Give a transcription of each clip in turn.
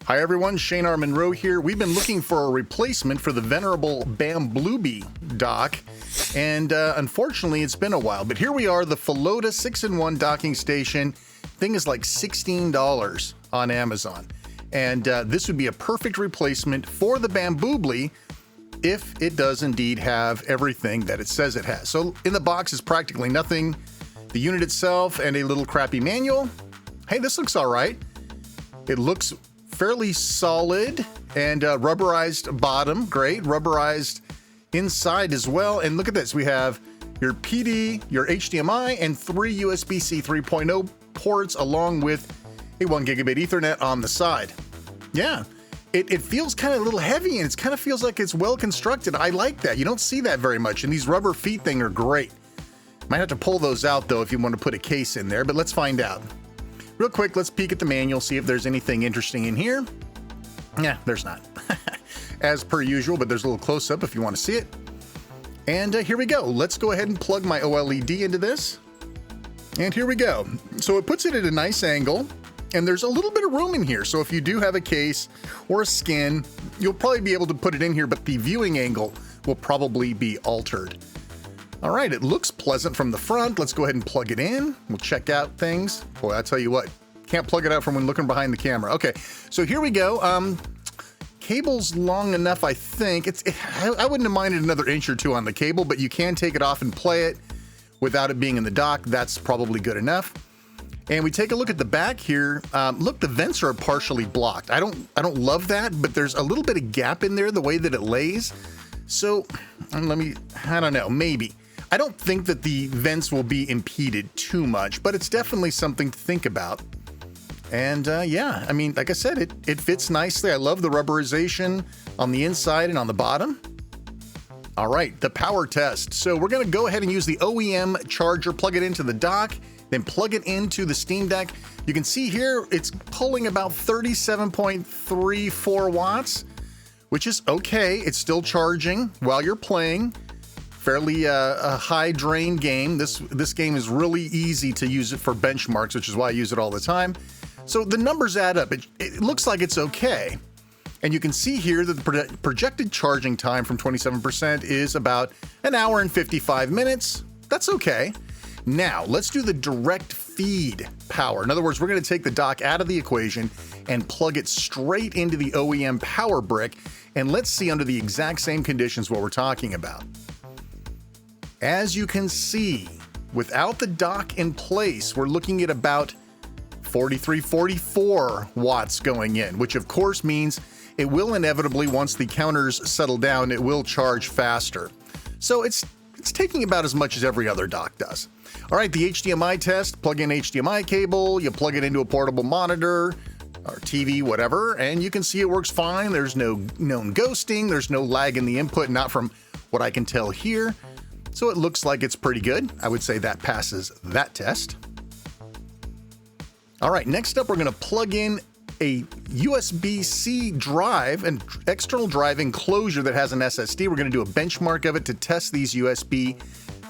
Hi everyone, Shane R. Monroe here. We've been looking for a replacement for the venerable Bambluby dock, and unfortunately it's been a while, but here we are, the FOLODA 6-in-1 docking station. Thing is like $16 on Amazon, and this would be a perfect replacement for the Bambluby if it does indeed have everything that it says it has. So in the box is practically nothing, the unit itself and a little crappy manual. Hey, this looks all right. It looks fairly solid, and rubberized bottom, great. Rubberized inside as well. And look at this, we have your PD, your HDMI, and 3 USB-C 3.0 ports, along with a 1 gigabit Ethernet on the side. Yeah, it feels kind of a little heavy, and it kind of feels like it's well constructed. I like that. You don't see that very much, and these rubber feet thing are great. Might have to pull those out though if you want to put a case in there, but let's find out. Real quick, let's peek at the manual, see if there's anything interesting in here. Yeah, there's not. As per usual, but there's a little close-up if you want to see it. And here we go. Let's go ahead and plug my OLED into this. And here we go. So it puts it at a nice angle, and there's a little bit of room in here. So if you do have a case or a skin, you'll probably be able to put it in here, but the viewing angle will probably be altered. All right, it looks pleasant from the front. Let's go ahead and plug it in. We'll check out things. Boy, I'll tell you what, can't plug it out from when looking behind the camera. Okay, so here we go. Cable's long enough, I think. I wouldn't have minded another inch or two on the cable, but you can take it off and play it without it being in the dock. That's probably good enough. And we take a look at the back here. Look, the vents are partially blocked. I don't love that, but there's a little bit of gap in there the way that it lays. So I don't know, maybe. I don't think that the vents will be impeded too much, but it's definitely something to think about. And yeah, I mean, like I said, it fits nicely. I love the rubberization on the inside and on the bottom. All right, the power test. So we're gonna go ahead and use the OEM charger, plug it into the dock, then plug it into the Steam Deck. You can see here, it's pulling about 37.34 watts, which is okay. It's still charging while you're playing. Fairly a high drain game. This game is really easy to use it for benchmarks, which is why I use it all the time. So the numbers add up. It looks like it's okay. And you can see here that the projected charging time from 27% is about 1 hour and 55 minutes. That's okay. Now, let's do the direct feed power. In other words, we're going to take the dock out of the equation and plug it straight into the OEM power brick. And let's see under the exact same conditions what we're talking about. As you can see, without the dock in place, we're looking at about 43, 44 watts going in, which of course means it will inevitably, once the counters settle down, it will charge faster. So it's taking about as much as every other dock does. All right, the HDMI test, plug in HDMI cable, you plug it into a portable monitor or TV, whatever, and you can see it works fine. There's no known ghosting, there's no lag in the input, not from what I can tell here. So it looks like it's pretty good. I would say that passes that test. All right, next up, we're gonna plug in a USB-C drive, an external drive enclosure that has an SSD. We're gonna do a benchmark of it to test these USB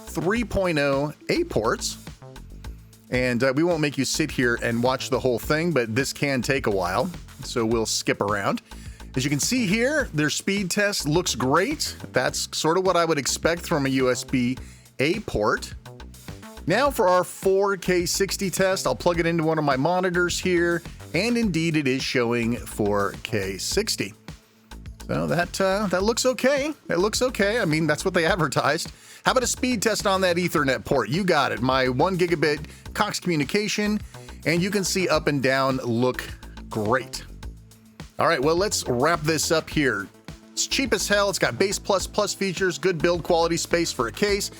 3.0 A ports. And we won't make you sit here and watch the whole thing, but this can take a while, so we'll skip around. As you can see here, their speed test looks great. That's sort of what I would expect from a USB-A port. Now for our 4K 60 test, I'll plug it into one of my monitors here, and indeed it is showing 4K 60. So that looks okay. It looks okay. I mean, that's what they advertised. How about a speed test on that Ethernet port? You got it. My 1 gigabit Cox communication, and you can see up and down look great. All right, well, let's wrap this up here. It's cheap as hell. It's got base plus features, good build quality, space for a case.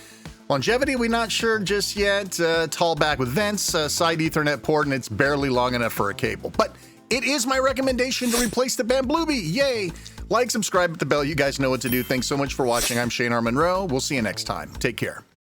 Longevity, we're not sure just yet. Tall back with vents, side Ethernet port, and it's barely long enough for a cable. But it is my recommendation to replace the Bambluby. Yay! Like, subscribe, hit the bell. You guys know what to do. Thanks so much for watching. I'm Shane R. Monroe. We'll see you next time. Take care.